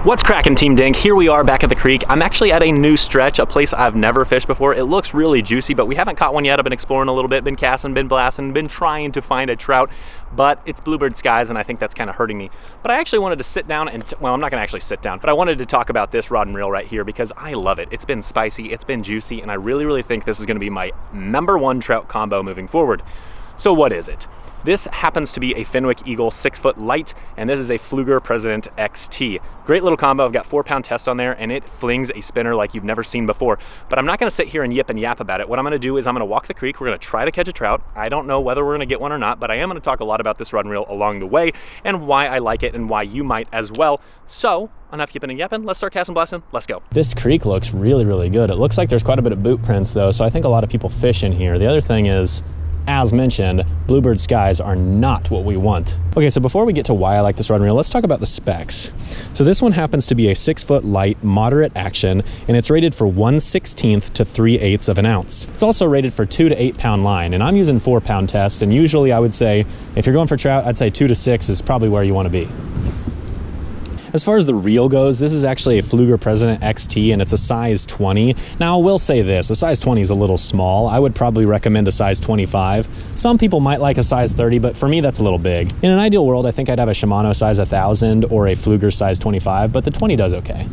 What's cracking, Team Dink? Here we are back at the creek. I'm actually at a new stretch, a place I've never fished before. It looks really juicy, but we haven't caught one yet. I've been exploring a little bit, been casting, been blasting, been trying to find a trout, but it's bluebird skies and I think that's kind of hurting me. But I actually wanted to sit down and, well, I'm not gonna actually sit down, but I wanted to talk about this rod and reel right here because I love it. It's been spicy, it's been juicy, and I really think this is gonna be my #1 trout combo moving forward. So what is it? This happens to be a Fenwick Eagle 6-foot light, and this is a Pflueger President XT. Great little combo. I've got 4-pound test on there, and it flings a spinner like you've never seen before. But I'm not gonna sit here and yip and yap about it. What I'm gonna do is I'm gonna walk the creek. We're gonna try to catch a trout. I don't know whether we're gonna get one or not, but I am gonna talk a lot about this rod and reel along the way and why I like it and why you might as well. So, enough yipping and yapping. Let's start casting blasting. Let's go. This creek looks really good. It looks like there's quite a bit of boot prints though, so I think a lot of people fish in here. The other thing is, as mentioned, bluebird skies are not what we want. Okay, so before we get to why I like this rod and reel, let's talk about the specs. So this one happens to be a 6-foot light, moderate action, and it's rated for 1/16 to 3/8 of an ounce. It's also rated for 2 to 8 pound line, and I'm using 4-pound test, and usually I would say, if you're going for trout, I'd say 2 to 6 is probably where you want to be. As far as the reel goes, this is actually a Pflueger President XT and it's a size 20. Now I will say this, a size 20 is a little small. I would probably recommend a size 25. Some people might like a size 30, but for me that's a little big. In an ideal world, I think I'd have a Shimano size 1000 or a Pflueger size 25, but the 20 does okay.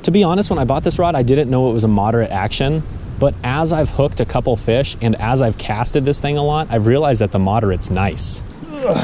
To be honest, when I bought this rod, I didn't know it was a moderate action, but as I've hooked a couple fish and as I've casted this thing a lot, I've realized that the moderate's nice.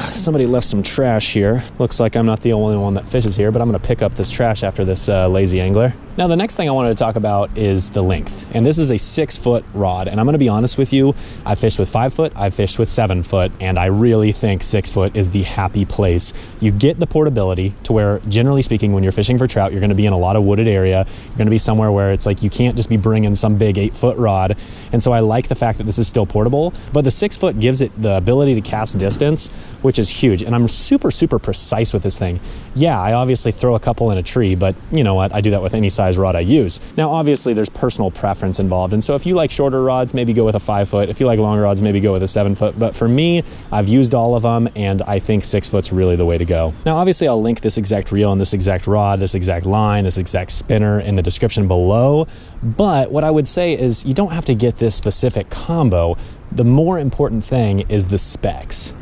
Somebody left some trash here. Looks like I'm not the only one that fishes here, but I'm gonna pick up this trash after this lazy angler. Now, the next thing I wanted to talk about is the length. And this is a 6-foot rod. And I'm gonna be honest with you, I've fished with 5-foot, I've fished with 7-foot, and I really think 6-foot is the happy place. You get the portability to where, generally speaking, when you're fishing for trout, you're gonna be in a lot of wooded area. You're gonna be somewhere where it's like you can't just be bringing some big 8-foot rod. And so I like the fact that this is still portable, but the 6-foot gives it the ability to cast distance, which is huge. And I'm super precise with this thing. Yeah, I obviously throw a couple in a tree, but you know what? I do that with any size rod I use. Now, obviously there's personal preference involved. And so if you like shorter rods, maybe go with a 5-foot. If you like longer rods, maybe go with a 7-foot. But for me, I've used all of them and I think 6-foot's really the way to go. Now, obviously I'll link this exact reel and this exact rod, this exact line, this exact spinner in the description below. But what I would say is you don't have to get this specific combo. The more important thing is the specs.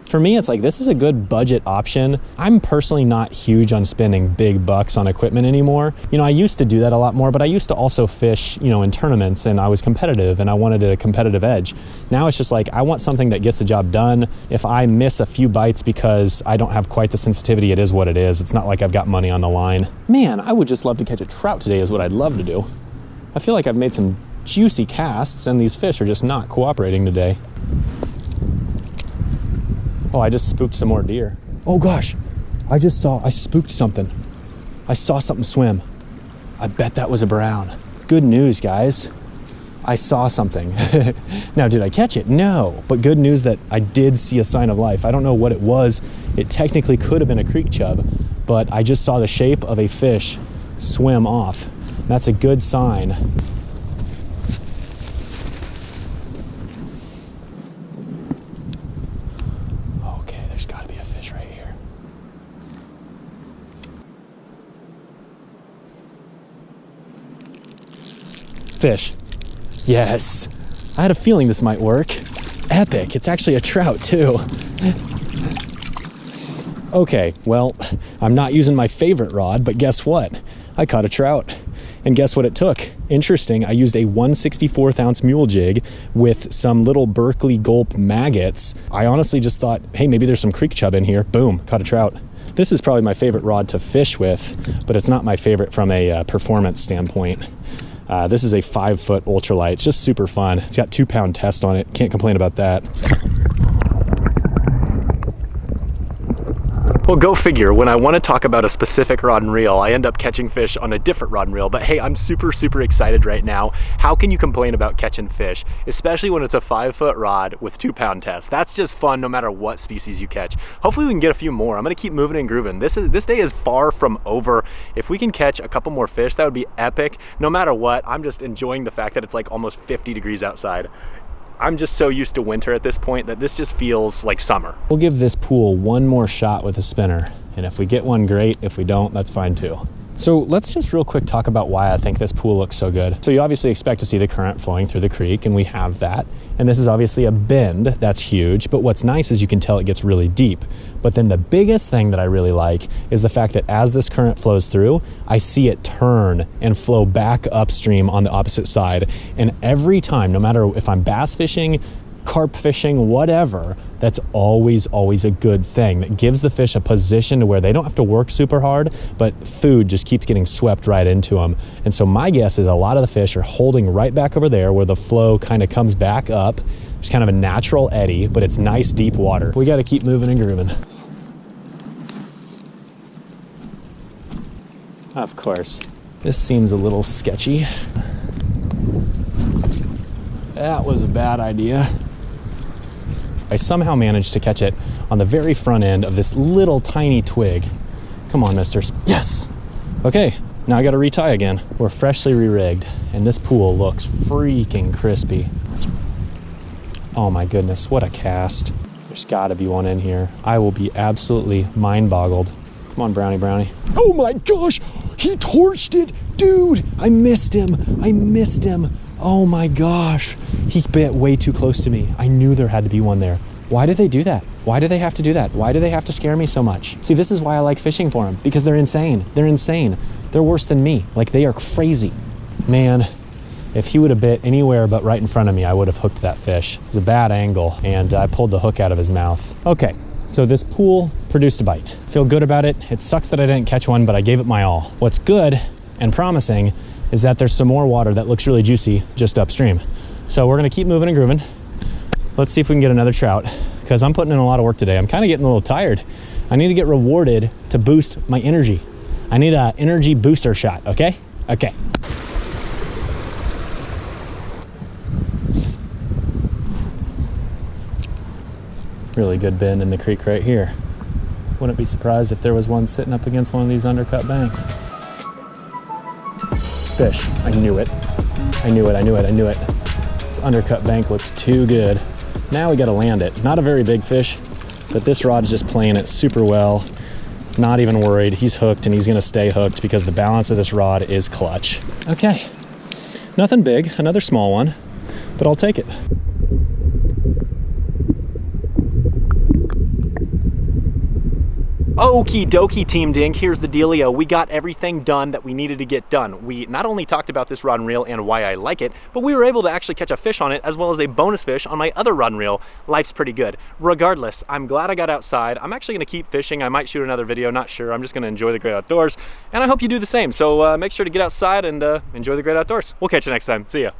For me, it's like, this is a good budget option. I'm personally not huge on spending big bucks on equipment anymore. You know, I used to do that a lot more, but I used to also fish, you know, in tournaments and I was competitive and I wanted a competitive edge. Now it's just like, I want something that gets the job done. If I miss a few bites because I don't have quite the sensitivity, it is what it is. It's not like I've got money on the line. Man, I would just love to catch a trout today is what I'd love to do. I feel like I've made some juicy casts and these fish are just not cooperating today. Oh, I just spooked some more deer. Oh gosh, I spooked something. I saw something swim. I bet that was a brown. Good news, guys. I saw something. Now, did I catch it? No, but good news that I did see a sign of life. I don't know what it was. It technically could have been a creek chub, but I just saw the shape of a fish swim off. That's a good sign. Fish. Yes. I had a feeling this might work. Epic. It's actually a trout too. Okay, well, I'm not using my favorite rod, but guess what? I caught a trout. And guess what it took? Interesting, I used a 1/64 ounce mule jig with some little Berkeley gulp maggots. I honestly just thought, hey, maybe there's some creek chub in here. Boom, caught a trout. This is probably my favorite rod to fish with, but it's not my favorite from a performance standpoint. This is a 5-foot ultralight. It's just super fun. It's got 2-pound test on it. Can't complain about that. Well, go figure. When I want to talk about a specific rod and reel, I end up catching fish on a different rod and reel. But hey, I'm super excited right now. How can you complain about catching fish, especially when it's a 5-foot rod with 2-pound test? That's just fun no matter what species you catch. Hopefully we can get a few more. I'm going to keep moving and grooving. This day is far from over. If we can catch a couple more fish, that would be epic. No matter what, I'm just enjoying the fact that it's like almost 50 degrees outside. I'm just so used to winter at this point that this just feels like summer. We'll give this pool one more shot with a spinner. And if we get one, great. If we don't, that's fine too. So let's just real quick talk about why I think this pool looks so good. So you obviously expect to see the current flowing through the creek, and we have that. And this is obviously a bend, that's huge, but what's nice is you can tell it gets really deep. But then the biggest thing that I really like is the fact that as this current flows through, I see it turn and flow back upstream on the opposite side. And every time, no matter if I'm bass fishing, carp fishing, whatever, that's always a good thing. That gives the fish a position to where they don't have to work super hard, but food just keeps getting swept right into them. And so my guess is a lot of the fish are holding right back over there where the flow kind of comes back up. It's kind of a natural eddy, but it's nice deep water. We got to keep moving and grooving. Of course, this seems a little sketchy. That was a bad idea. I somehow managed to catch it on the very front end of this little tiny twig. Come on, misters. Yes! Okay, now I gotta retie again. We're freshly re-rigged, and this pool looks freaking crispy. Oh my goodness, what a cast. There's gotta be one in here. I will be absolutely mind-boggled. Come on, Brownie, Brownie. Oh my gosh, he torched it! Dude, I missed him. Oh my gosh, he bit way too close to me. I knew there had to be one there. Why did they do that? Why do they have to do that? Why do they have to scare me so much? See, this is why I like fishing for them, because they're insane. They're insane. They're worse than me. Like, they are crazy. Man, if he would have bit anywhere but right in front of me, I would have hooked that fish. It was a bad angle, and I pulled the hook out of his mouth. Okay, so this pool produced a bite. Feel good about it. It sucks that I didn't catch one, but I gave it my all. What's good and promising is that there's some more water that looks really juicy just upstream. So we're gonna keep moving and grooving. Let's see if we can get another trout, because I'm putting in a lot of work today. I'm kind of getting a little tired. I need to get rewarded to boost my energy. I need an energy booster shot, okay? Okay. Really good bend in the creek right here. Wouldn't be surprised if there was one sitting up against one of these undercut banks. Fish. I knew it. I knew it. This undercut bank looked too good. Now we got to land it. Not a very big fish, but this rod is just playing it super well. Not even worried. He's hooked, and he's going to stay hooked because the balance of this rod is clutch. Okay. Nothing big. Another small one, but I'll take it. Okie dokie, Team Dink, here's the dealio. We got everything done that we needed to get done. We not only talked about this rod and reel and why I like it, but we were able to actually catch a fish on it as well as a bonus fish on my other rod and reel. Life's pretty good. Regardless, I'm glad I got outside. I'm actually gonna keep fishing. I might shoot another video, not sure. I'm just gonna enjoy the great outdoors, and I hope you do the same. So make sure to get outside and enjoy the great outdoors. We'll catch you next time. See ya.